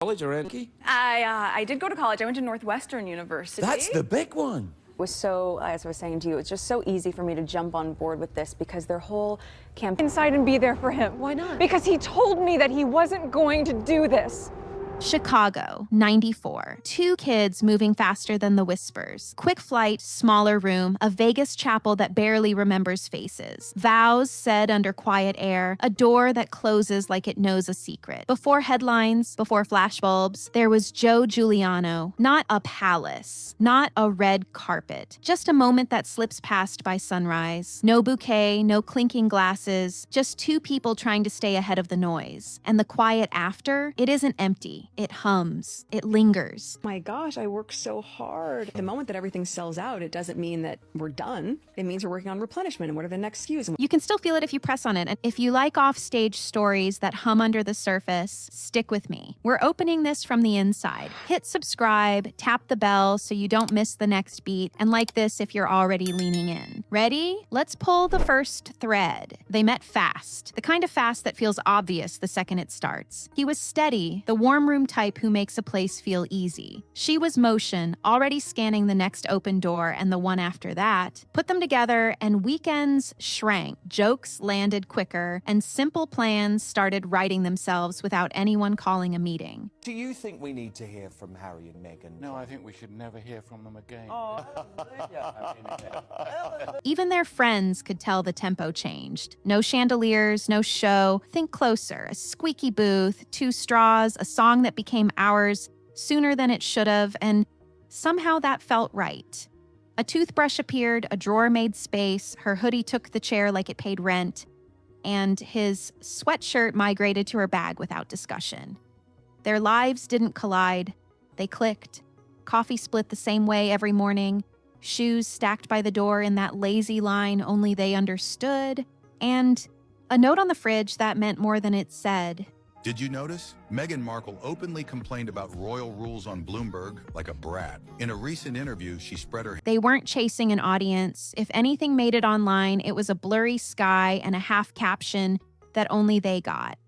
college or anything? I did go to college. I went to Northwestern University. That's the big one. Was so, as I was saying to you, it's just so easy for me to jump on board with this because their whole campaign. Inside and be there for him. Why not? Because he told me that he wasn't going to do this. Chicago, 94. 2 kids moving faster than the whispers. Quick flight, smaller room, a Vegas chapel that barely remembers faces. Vows said under quiet air, a door that closes like it knows a secret. Before headlines, before flashbulbs, there was Joe Guiliano. Not a palace, not a red carpet. Just a moment that slips past by sunrise. No bouquet, no clinking glasses, just 2 people trying to stay ahead of the noise. And the quiet after, it isn't empty. It hums. It lingers. My gosh, I work so hard. The moment that everything sells out, it doesn't mean that we're done. It means we're working on replenishment and what are the next SKUs. You can still feel it if you press on it. And if you like offstage stories that hum under the surface, stick with me. We're opening this from the inside. Hit subscribe, tap the bell so you don't miss the next beat, and like this if you're already leaning in. Ready? Let's pull the first thread. They met fast. The kind of fast that feels obvious the second it starts. He was steady, the warm room type who makes a place feel easy. She was motion, already scanning the next open door and the one after that. Put them together and weekends shrank. Jokes landed quicker and simple plans started writing themselves without anyone calling a meeting. Do you think we need to hear from Harry and Meghan? No, I think we should never hear from them again. Even their friends could tell the tempo changed. No chandeliers, no show. Think closer. A squeaky booth, 2 straws, a song that became ours sooner than it should have, and somehow that felt right. A toothbrush appeared, a drawer made space, her hoodie took the chair like it paid rent, and his sweatshirt migrated to her bag without discussion. Their lives didn't collide. They clicked. Coffee split the same way every morning. Shoes stacked by the door in that lazy line only they understood. And a note on the fridge that meant more than it said. Did you notice? Meghan Markle openly complained about royal rules on Bloomberg like a brat. In a recent interview, she spread her... They weren't chasing an audience. If anything made it online, it was a blurry sky and a half caption that only they got.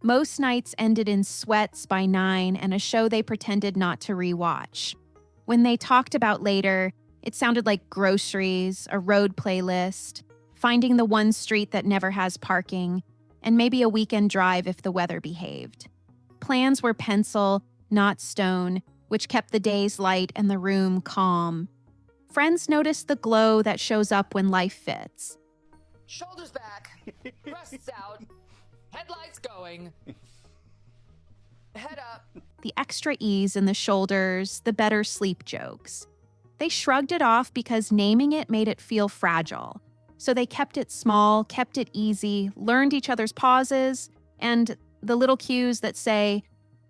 Most nights ended in sweats by 9 and a show they pretended not to rewatch. When they talked about later, it sounded like groceries, a road playlist, finding the one street that never has parking, and maybe a weekend drive if the weather behaved. Plans were pencil, not stone, which kept the days light and the room calm. Friends noticed the glow that shows up when life fits. Shoulders back, breasts out, headlights going, head up. The extra ease in the shoulders, the better sleep jokes. They shrugged it off because naming it made it feel fragile. So they kept it small, kept it easy, learned each other's pauses, and the little cues that say,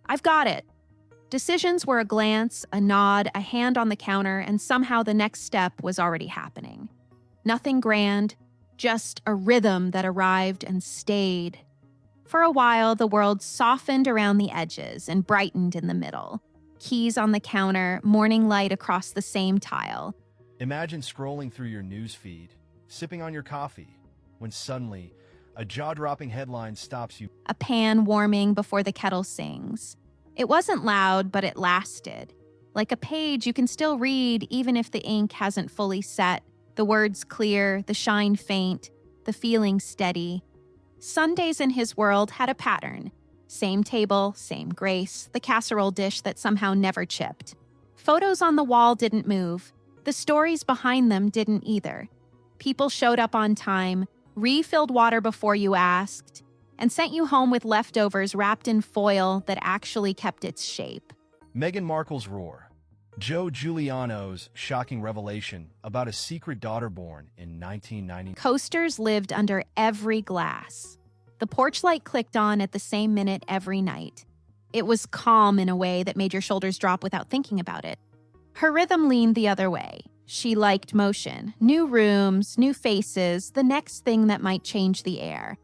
"I've got it." Decisions were a glance, a nod, a hand on the counter, and somehow the next step was already happening. Nothing grand, just a rhythm that arrived and stayed. For a while, the world softened around the edges and brightened in the middle. Keys on the counter, morning light across the same tile. Imagine scrolling through your news feed, sipping on your coffee, when suddenly a jaw-dropping headline stops you. A pan warming before the kettle sings. It wasn't loud, but it lasted. Like a page you can still read even if the ink hasn't fully set, the words clear, the shine faint, the feeling steady. Sundays in his world had a pattern. Same table, same grace, the casserole dish that somehow never chipped. Photos on the wall didn't move. The stories behind them didn't either. People showed up on time, refilled water before you asked, and sent you home with leftovers wrapped in foil that actually kept its shape. Meghan Markle's roar. Joe Guiliano's shocking revelation about a secret daughter born in 1990. Coasters lived under every glass. The porch light clicked on at the same minute every night. It was calm in a way that made your shoulders drop without thinking about it. Her rhythm leaned the other way. She liked motion, new rooms, new faces, the next thing that might change the air.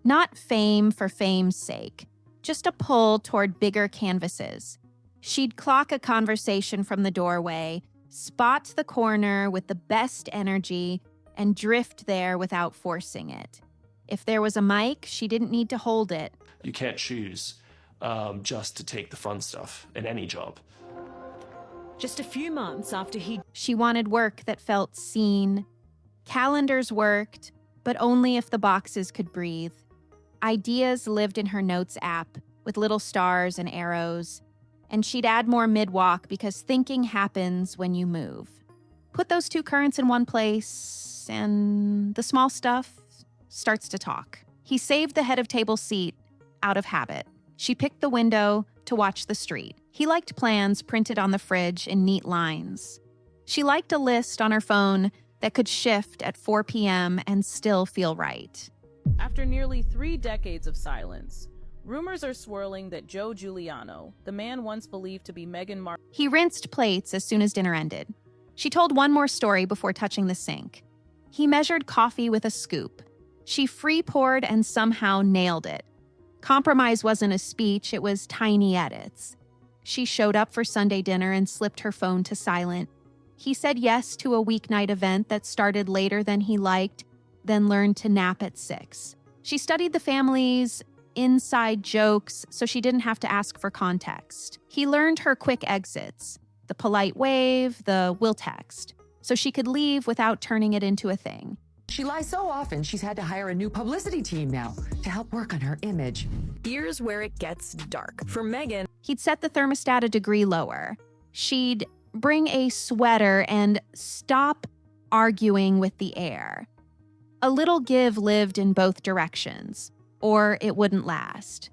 Not fame for fame's sake, just a pull toward bigger canvases. She'd clock a conversation from the doorway, spot the corner with the best energy, and drift there without forcing it. If there was a mic, she didn't need to hold it. You can't choose just to take the fun stuff in any job. Just a few months after She wanted work that felt seen. Calendars worked, but only if the boxes could breathe. Ideas lived in her notes app with little stars and arrows. And she'd add more mid-walk because thinking happens when you move. Put those two currents in one place, and the small stuff starts to talk. He saved the head of table seat out of habit. She picked the window to watch the street. He liked plans printed on the fridge in neat lines. She liked a list on her phone that could shift at 4 p.m. and still feel right. After nearly 3 decades of silence, rumors are swirling that Joe Guiliano, the man once believed to be Meghan Markle... He rinsed plates as soon as dinner ended. She told one more story before touching the sink. He measured coffee with a scoop. She free-poured and somehow nailed it. Compromise wasn't a speech, it was tiny edits. She showed up for Sunday dinner and slipped her phone to silent. He said yes to a weeknight event that started later than he liked, then learned to nap at 6. She studied the family's inside jokes so she didn't have to ask for context. He learned her quick exits, the polite wave, the will text, so she could leave without turning it into a thing. She lies so often, she's had to hire a new publicity team now to help work on her image. Here's where it gets dark. For Meghan, He'd set the thermostat a degree lower. She'd bring a sweater and stop arguing with the air. A little give lived in both directions, or it wouldn't last.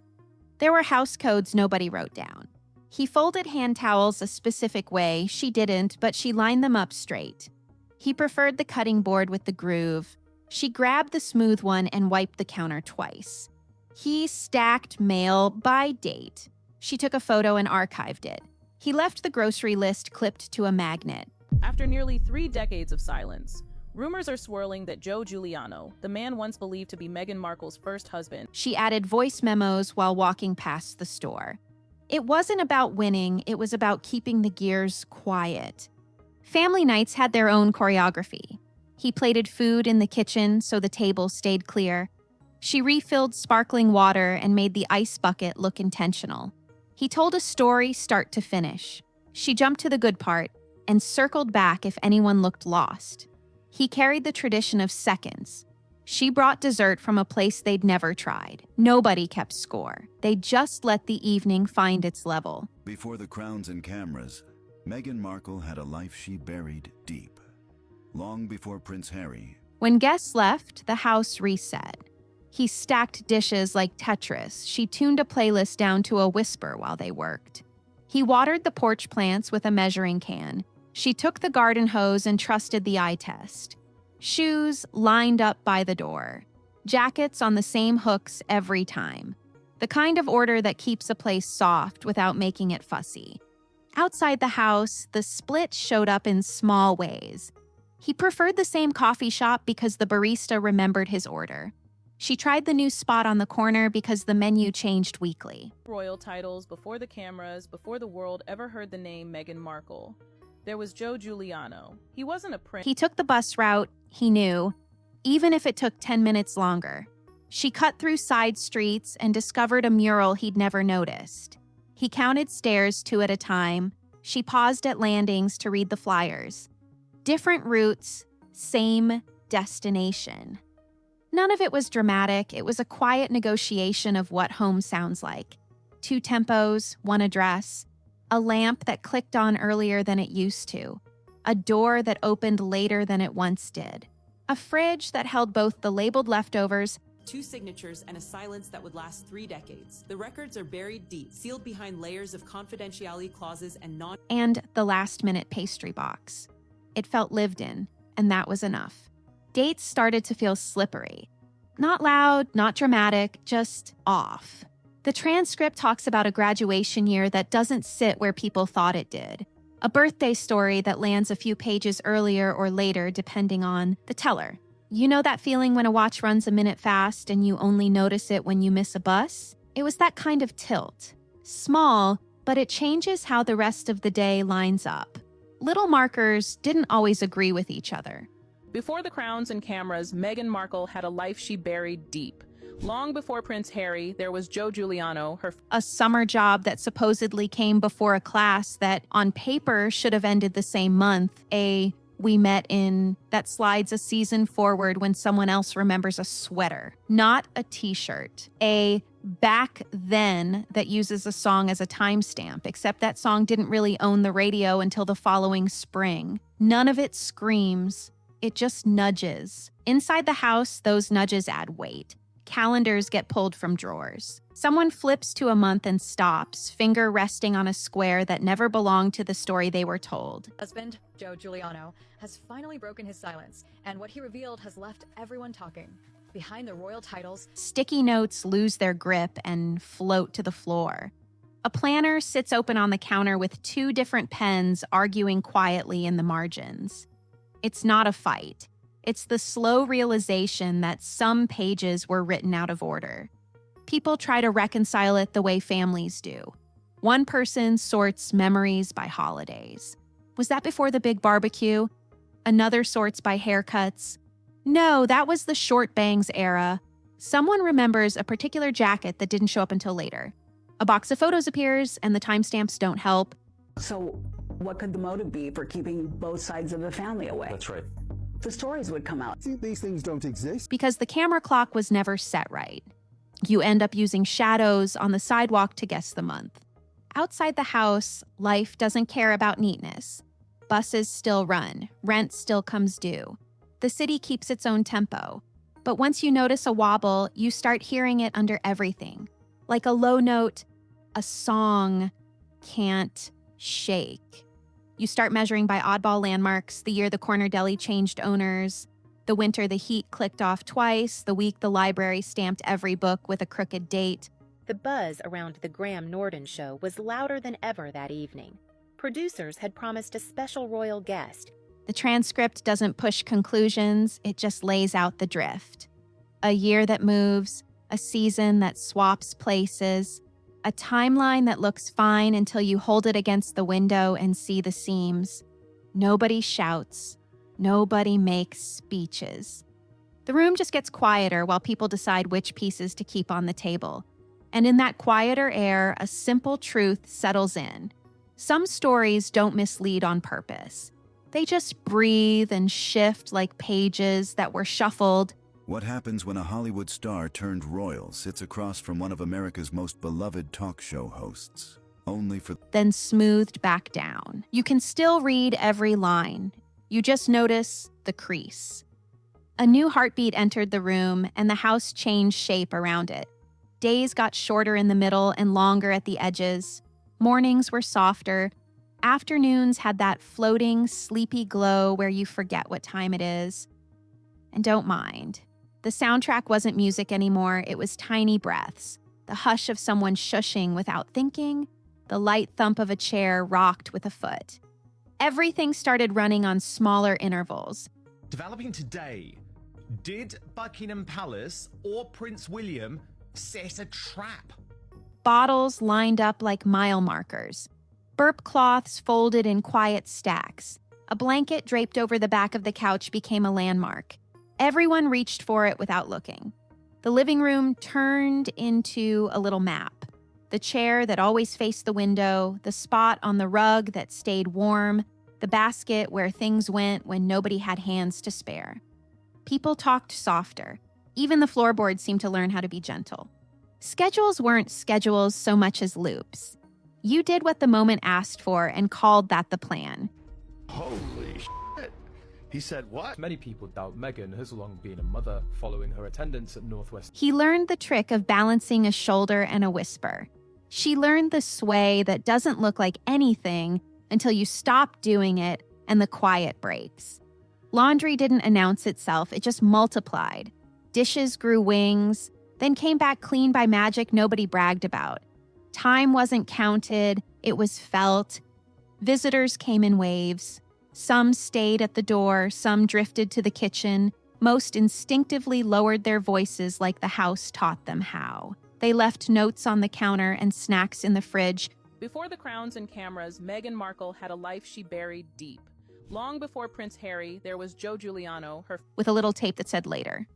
There were house codes nobody wrote down. He folded hand towels a specific way, she didn't, but she lined them up straight. He preferred the cutting board with the groove. She grabbed the smooth one and wiped the counter twice. He stacked mail by date. She took a photo and archived it. He left the grocery list clipped to a magnet. After nearly 3 decades of silence, rumors are swirling that Joe Guiliano, the man once believed to be Meghan Markle's first husband... She added voice memos while walking past the store. It wasn't about winning, it was about keeping the gears quiet. Family nights had their own choreography. He plated food in the kitchen so the table stayed clear. She refilled sparkling water and made the ice bucket look intentional. He told a story start to finish. She jumped to the good part and circled back if anyone looked lost. He carried the tradition of seconds. She brought dessert from a place they'd never tried. Nobody kept score. They just let the evening find its level. Before the crowns and cameras, Meghan Markle had a life she buried deep. Long before Prince Harry. When guests left, the house reset. He stacked dishes like Tetris. She tuned a playlist down to a whisper while they worked. He watered the porch plants with a measuring can. She took the garden hose and trusted the eye test. Shoes lined up by the door. Jackets on the same hooks every time. The kind of order that keeps a place soft without making it fussy. Outside the house, the split showed up in small ways. He preferred the same coffee shop because the barista remembered his order. She tried the new spot on the corner because the menu changed weekly. Royal titles before the cameras, before the world ever heard the name Meghan Markle. There was Joe Guiliano. He wasn't a prince. He took the bus route, he knew, even if it took 10 minutes longer. She cut through side streets and discovered a mural he'd never noticed. He counted stairs 2 at a time. She paused at landings to read the flyers. Different routes, same destination. None of it was dramatic. It was a quiet negotiation of what home sounds like. 2 tempos, 1 address, a lamp that clicked on earlier than it used to, a door that opened later than it once did, a fridge that held both the labeled leftovers, 2 signatures, and a silence that would last 3 decades. The records are buried deep, sealed behind layers of confidentiality clauses and the last-minute pastry box. It felt lived in, and that was enough. Dates started to feel slippery. Not loud, not dramatic, just off. The transcript talks about a graduation year that doesn't sit where people thought it did. A birthday story that lands a few pages earlier or later depending on the teller. You know that feeling when a watch runs a minute fast and you only notice it when you miss a bus? It was that kind of tilt. Small, but it changes how the rest of the day lines up. Little markers didn't always agree with each other. Before the crowns and cameras, Meghan Markle had a life she buried deep. Long before Prince Harry, there was Joe Guiliano, a summer job that supposedly came before a class that on paper should have ended the same month. We met in that slides a season forward when someone else remembers a sweater, not a t-shirt. A back then that uses a song as a timestamp, except that song didn't really own the radio until the following spring. None of it screams, it just nudges. Inside the house, those nudges add weight. Calendars get pulled from drawers. Someone flips to a month and stops, finger resting on a square that never belonged to the story they were told. Husband, Joe Guiliano, has finally broken his silence, and what he revealed has left everyone talking. Behind the royal titles, sticky notes lose their grip and float to the floor. A planner sits open on the counter with 2 different pens arguing quietly in the margins. It's not a fight. It's the slow realization that some pages were written out of order. People try to reconcile it the way families do. One person sorts memories by holidays. Was that before the big barbecue? Another sorts by haircuts. No, that was the short bangs era. Someone remembers a particular jacket that didn't show up until later. A box of photos appears, and the timestamps don't help. So what could the motive be for keeping both sides of the family away? That's right. The stories would come out. These things don't exist. Because the camera clock was never set right. You end up using shadows on the sidewalk to guess the month. Outside the house, life doesn't care about neatness. Buses still run. Rent still comes due. The city keeps its own tempo. But once you notice a wobble, you start hearing it under everything. Like a low note, a song can't shake. You start measuring by oddball landmarks, the year the corner deli changed owners, the winter the heat clicked off twice, the week the library stamped every book with a crooked date. The buzz around the Graham Norton show was louder than ever that evening. Producers had promised a special royal guest. The transcript doesn't push conclusions, it just lays out the drift. A year that moves, a season that swaps places, a timeline that looks fine until you hold it against the window and see the seams. Nobody shouts. Nobody makes speeches. The room just gets quieter while people decide which pieces to keep on the table. And in that quieter air, a simple truth settles in. Some stories don't mislead on purpose. They just breathe and shift like pages that were shuffled. What happens when a Hollywood star turned royal sits across from one of America's most beloved talk show hosts, only for then smoothed back down. You can still read every line. You just notice the crease. A new heartbeat entered the room, and the house changed shape around it. Days got shorter in the middle and longer at the edges. Mornings were softer. Afternoons had that floating, sleepy glow where you forget what time it is. And don't mind. The soundtrack wasn't music anymore, it was tiny breaths. The hush of someone shushing without thinking, the light thump of a chair rocked with a foot. Everything started running on smaller intervals. Developing today, did Buckingham Palace or Prince William set a trap? Bottles lined up like mile markers. Burp cloths folded in quiet stacks. A blanket draped over the back of the couch became a landmark. Everyone reached for it without looking. The living room turned into a little map. The chair that always faced the window, the spot on the rug that stayed warm, the basket where things went when nobody had hands to spare. People talked softer. Even the floorboards seemed to learn how to be gentle. Schedules weren't schedules so much as loops. You did what the moment asked for and called that the plan. Holy shit. He said what? Many people doubt Meghan has long been a mother following her attendance at Northwest. He learned the trick of balancing a shoulder and a whisper. She learned the sway that doesn't look like anything until you stop doing it and the quiet breaks. Laundry didn't announce itself, it just multiplied. Dishes grew wings, then came back clean by magic nobody bragged about. Time wasn't counted, it was felt. Visitors came in waves. Some stayed at the door, some drifted to the kitchen. Most instinctively lowered their voices like the house taught them how. They left notes on the counter and snacks in the fridge. Before the crowns and cameras, Meghan Markle had a life she buried deep. Long before Prince Harry, there was Joe Guiliano, her with a little tape that said later.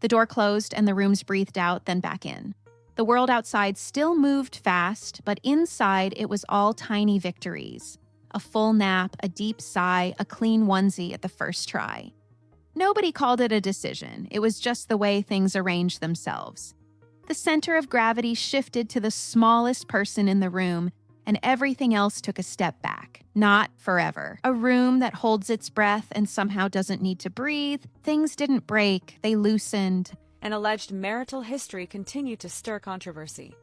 The door closed and the rooms breathed out, then back in. The world outside still moved fast, but inside it was all tiny victories. A full nap, a deep sigh, a clean onesie at the first try. Nobody called it a decision. It was just the way things arranged themselves. The center of gravity shifted to the smallest person in the room, and everything else took a step back. Not forever. A room that holds its breath and somehow doesn't need to breathe. Things didn't break, they loosened. An alleged marital history continued to stir controversy,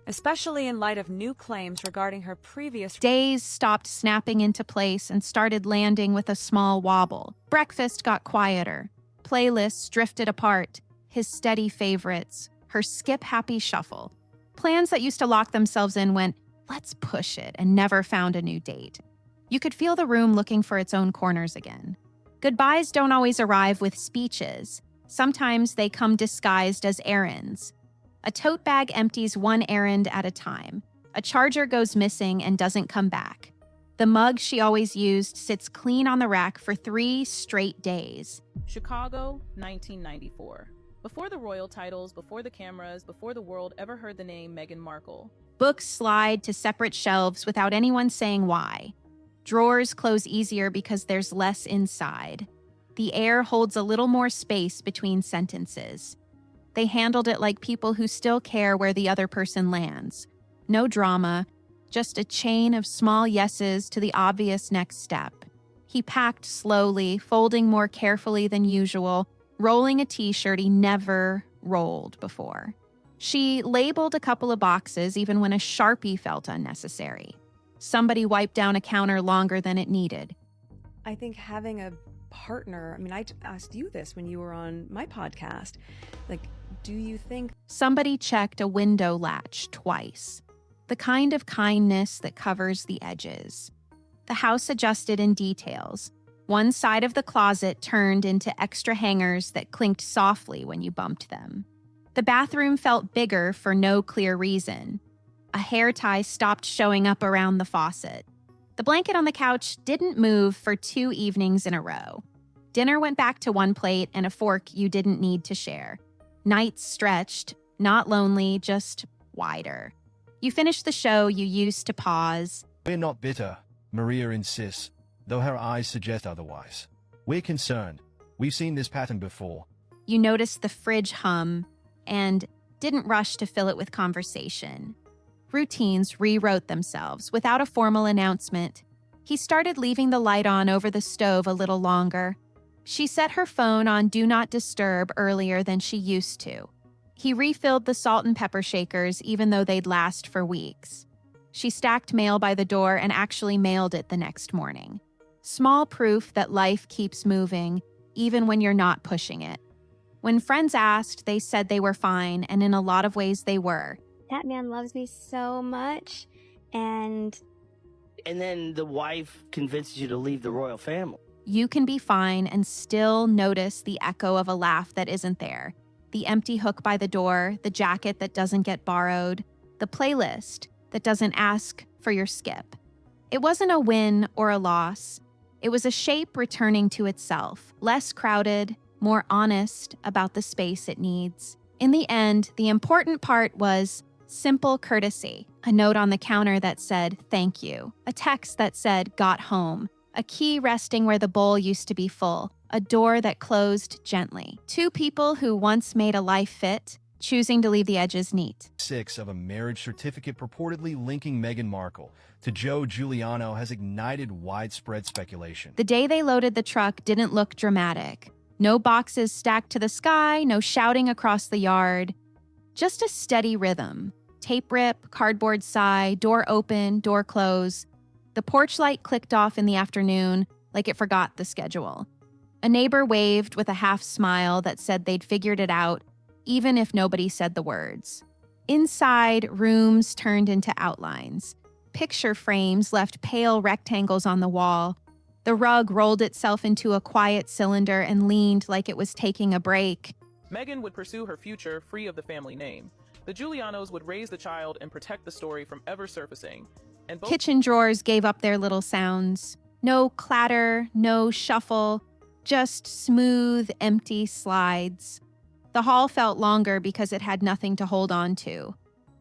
especially in light of new claims regarding her previous... Days stopped snapping into place and started landing with a small wobble. Breakfast got quieter. Playlists drifted apart. His steady favorites. Her skip-happy shuffle. Plans that used to lock themselves in went, let's push it, and never found a new date. You could feel the room looking for its own corners again. Goodbyes don't always arrive with speeches. Sometimes they come disguised as errands. A tote bag empties one errand at a time. A charger goes missing and doesn't come back. The mug she always used sits clean on the rack for 3 straight days. Chicago, 1994. Before the royal titles, before the cameras, before the world ever heard the name Meghan Markle. Books slide to separate shelves without anyone saying why. Drawers close easier because there's less inside. The air holds a little more space between sentences. They handled it like people who still care where the other person lands. No drama, just a chain of small yeses to the obvious next step. He packed slowly, folding more carefully than usual, rolling a t-shirt he never rolled before. She labeled a couple of boxes even when a Sharpie felt unnecessary. Somebody wiped down a counter longer than it needed. I think having a partner, I mean, I asked you this when you were on my podcast. Like, do you think... Somebody checked a window latch twice. The kind of kindness that covers the edges. The house adjusted in details. One side of the closet turned into extra hangers that clinked softly when you bumped them. The bathroom felt bigger for no clear reason. A hair tie stopped showing up around the faucet. The blanket on the couch didn't move for 2 evenings in a row. Dinner went back to one plate and a fork you didn't need to share. Nights stretched, not lonely, just wider. You finished the show you used to pause. We're not bitter, Maria insists, though her eyes suggest otherwise. We're concerned. We've seen this pattern before. You noticed the fridge hum and didn't rush to fill it with conversation. Routines rewrote themselves without a formal announcement. He started leaving the light on over the stove a little longer. She set her phone on Do Not Disturb earlier than she used to. He refilled the salt and pepper shakers even though they'd last for weeks. She stacked mail by the door and actually mailed it the next morning. Small proof that life keeps moving, even when you're not pushing it. When friends asked, they said they were fine, and in a lot of ways they were. That man loves me so much, and then the wife convinces you to leave the royal family. You can be fine and still notice the echo of a laugh that isn't there. The empty hook by the door, the jacket that doesn't get borrowed, the playlist that doesn't ask for your skip. It wasn't a win or a loss. It was a shape returning to itself, less crowded, more honest about the space it needs. In the end, the important part was simple courtesy. A note on the counter that said, thank you. A text that said, got home. A key resting where the bowl used to be full. A door that closed gently. 2 people who once made a life fit, choosing to leave the edges neat. 6 of a marriage certificate purportedly linking Meghan Markle to Joe Guiliano has ignited widespread speculation. The day they loaded the truck didn't look dramatic. No boxes stacked to the sky, no shouting across the yard. Just a steady rhythm. Tape rip, cardboard sigh, door open, door close. The porch light clicked off in the afternoon like it forgot the schedule. A neighbor waved with a half smile that said they'd figured it out, even if nobody said the words. Inside, rooms turned into outlines. Picture frames left pale rectangles on the wall. The rug rolled itself into a quiet cylinder and leaned like it was taking a break. Meghan would pursue her future free of the family name. The Giulianos would raise the child and protect the story from ever surfacing. And Kitchen drawers gave up their little sounds. No clatter, no shuffle, just smooth, empty slides. The haul felt longer because it had nothing to hold on to.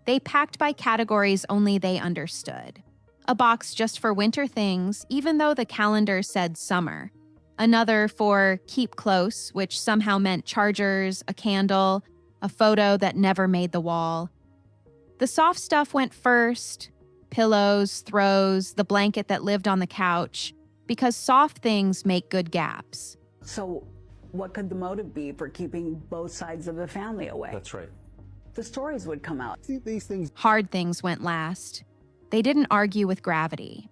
They packed by categories only they understood. A box just for winter things, even though the calendar said summer. Another for keep close, which somehow meant chargers, a candle, a photo that never made the wall. The soft stuff went first: pillows, throws, the blanket that lived on the couch, because soft things make good gaps. So what could the motive be for keeping both sides of the family away? That's right. The stories would come out. These things. Hard things went last. They didn't argue with gravity.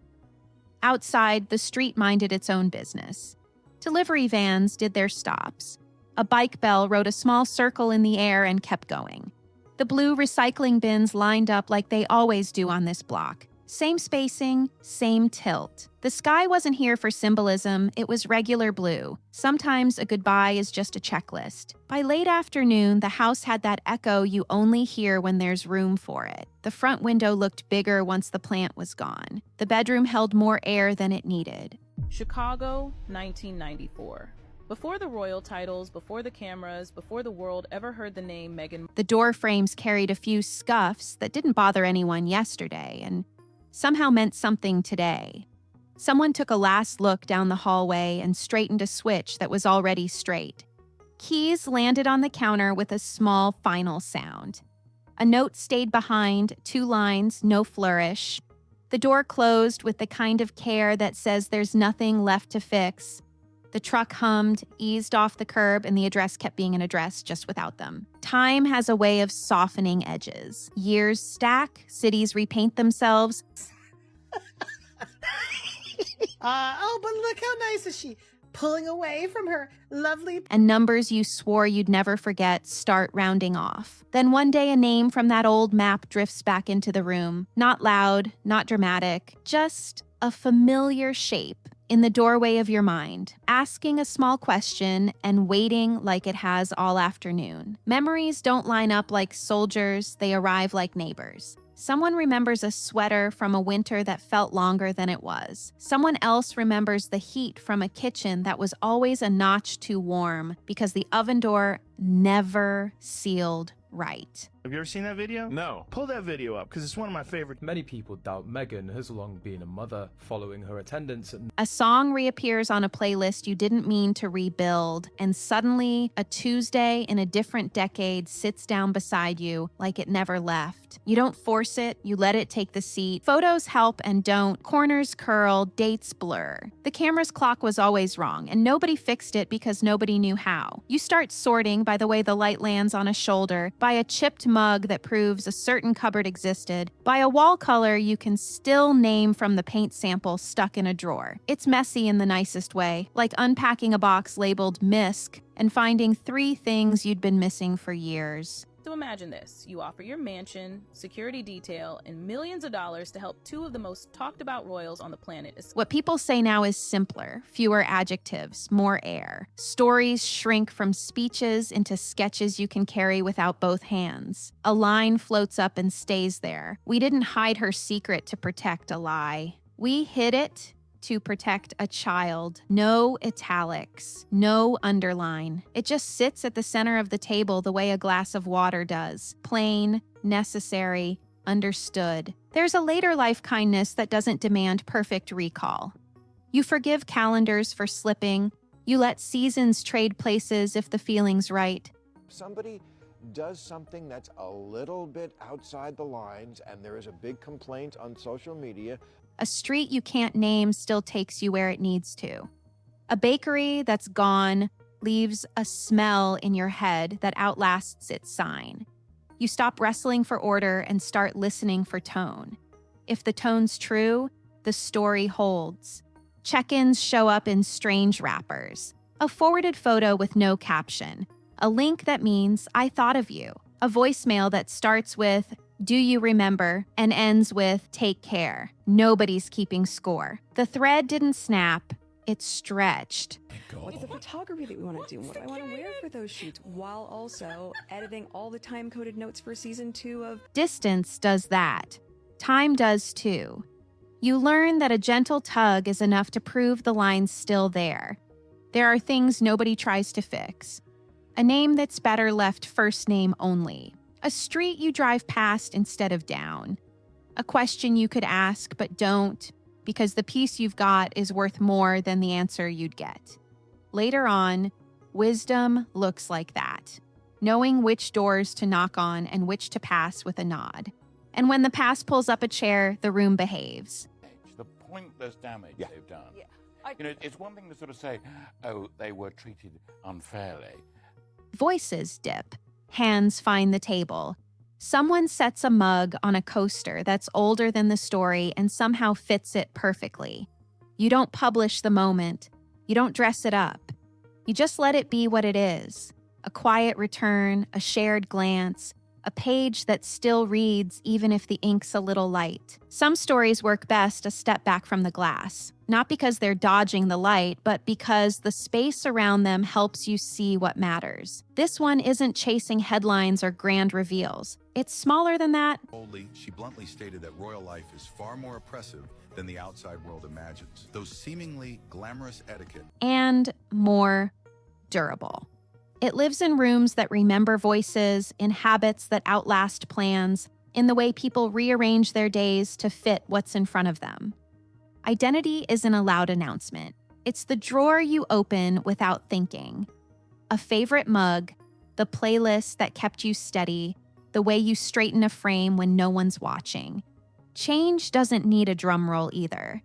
Outside, the street minded its own business. Delivery vans did their stops. A bike bell rode a small circle in the air and kept going. The blue recycling bins lined up like they always do on this block. Same spacing, same tilt. The sky wasn't here for symbolism, it was regular blue. Sometimes a goodbye is just a checklist. By late afternoon, the house had that echo you only hear when there's room for it. The front window looked bigger once the plant was gone. The bedroom held more air than it needed. Chicago, 1994. Before the royal titles, before the cameras, before the world ever heard the name Meghan. The door frames carried a few scuffs that didn't bother anyone yesterday and somehow meant something today. Someone took a last look down the hallway and straightened a switch that was already straight. Keys landed on the counter with a small final sound. A note stayed behind, 2 lines, no flourish. The door closed with the kind of care that says there's nothing left to fix. The truck hummed, eased off the curb, and the address kept being an address just without them. Time has a way of softening edges. Years stack, cities repaint themselves. Oh, but look how nice is she, pulling away from her lovely... And numbers you swore you'd never forget start rounding off. Then one day a name from that old map drifts back into the room. Not loud, not dramatic, just a familiar shape in the doorway of your mind, asking a small question and waiting like it has all afternoon. Memories don't line up like soldiers, they arrive like neighbors. Someone remembers a sweater from a winter that felt longer than it was. Someone else remembers the heat from a kitchen that was always a notch too warm because the oven door never sealed right. Have you ever seen that video? No. Pull that video up, because it's one of my favorite. Many people doubt Meghan has long been a mother, following her attendance at... A song reappears on a playlist you didn't mean to rebuild, and suddenly a Tuesday in a different decade sits down beside you like it never left. You don't force it, you let it take the seat. Photos help and don't. Corners curl, dates blur. The camera's clock was always wrong, and nobody fixed it because nobody knew how. You start sorting by the way the light lands on a shoulder, by a chipped mug that proves a certain cupboard existed, by a wall color you can still name from the paint sample stuck in a drawer. It's messy in the nicest way, like unpacking a box labeled MISC and finding 3 things you'd been missing for years. So imagine this. You offer your mansion, security detail, and millions of dollars to help 2 of the most talked about royals on the planet. What people say now is simpler, fewer adjectives, more air. Stories shrink from speeches into sketches you can carry without both hands. A line floats up and stays there. We didn't hide her secret to protect a lie. We hid it to protect a child. No italics, no underline. It just sits at the center of the table the way a glass of water does. Plain, necessary, understood. There's a later life kindness that doesn't demand perfect recall. You forgive calendars for slipping. You let seasons trade places if the feeling's right. Somebody does something that's a little bit outside the lines and there is a big complaint on social media. A street you can't name still takes you where it needs to. A bakery that's gone leaves a smell in your head that outlasts its sign. You stop wrestling for order and start listening for tone. If the tone's true, the story holds. Check-ins show up in strange wrappers. A forwarded photo with no caption. A link that means, I thought of you. A voicemail that starts with, do you remember, and ends with, take care. Nobody's keeping score. The thread didn't snap, it stretched. What's the photography that we want to do? What do I want to wear for those shoots? While also editing all the time-coded notes for season 2 of... Distance does that. Time does too. You learn that a gentle tug is enough to prove the line's still there. There are things nobody tries to fix. A name that's better left first name only. A street you drive past instead of down. A question you could ask but don't, because the piece you've got is worth more than the answer you'd get. Later on, wisdom looks like that. Knowing which doors to knock on and which to pass with a nod. And when the pass pulls up a chair, the room behaves. The pointless damage they've done. It's one thing to sort of say, oh, they were treated unfairly. Voices dip. Hands find the table. Someone sets a mug on a coaster that's older than the story and somehow fits it perfectly. You don't publish the moment. You don't dress it up. You just let it be what it is. A quiet return, a shared glance, a page that still reads even if the ink's a little light. Some stories work best a step back from the glass, not because they're dodging the light, but because the space around them helps you see what matters. This one isn't chasing headlines or grand reveals. It's smaller than that. Boldly, she bluntly stated that royal life is far more oppressive than the outside world imagines. Those seemingly glamorous etiquette And more durable. It lives in rooms that remember voices, in habits that outlast plans, in the way people rearrange their days to fit what's in front of them. Identity isn't a loud announcement. It's the drawer you open without thinking. A favorite mug, the playlist that kept you steady, the way you straighten a frame when no one's watching. Change doesn't need a drum roll either.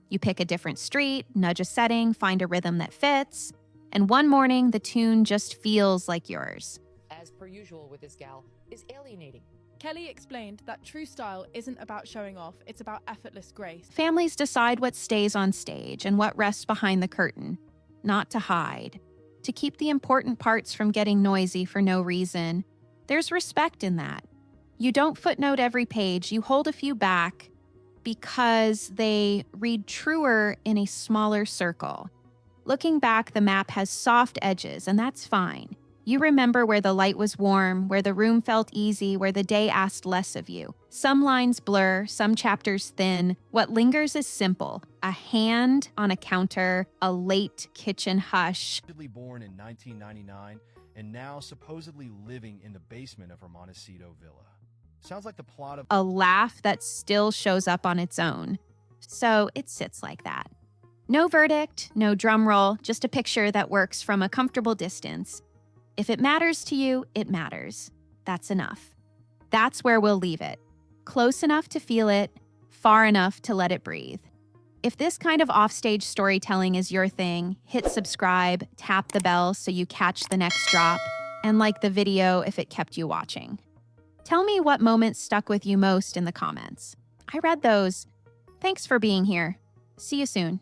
You pick a different street, nudge a setting, find a rhythm that fits, and one morning the tune just feels like yours. As per usual with this gal, is alienating. Kelly explained that true style isn't about showing off, it's about effortless grace. Families decide what stays on stage and what rests behind the curtain, not to hide, to keep the important parts from getting noisy for no reason. There's respect in that. You don't footnote every page, you hold a few back because they read truer in a smaller circle. Looking back, the map has soft edges, and that's fine. You remember where the light was warm, where the room felt easy, where the day asked less of you. Some lines blur, some chapters thin. What lingers is simple. A hand on a counter, a late kitchen hush. Born in 1999 and now supposedly living in the basement of her Montecito villa. Sounds like the plot of A laugh that still shows up on its own. So it sits like that. No verdict, no drum roll, just a picture that works from a comfortable distance. If it matters to you, it matters. That's enough. That's where we'll leave it. Close enough to feel it, far enough to let it breathe. If this kind of offstage storytelling is your thing, hit subscribe, tap the bell so you catch the next drop, and like the video if it kept you watching. Tell me what moments stuck with you most in the comments. I read those. Thanks for being here. See you soon.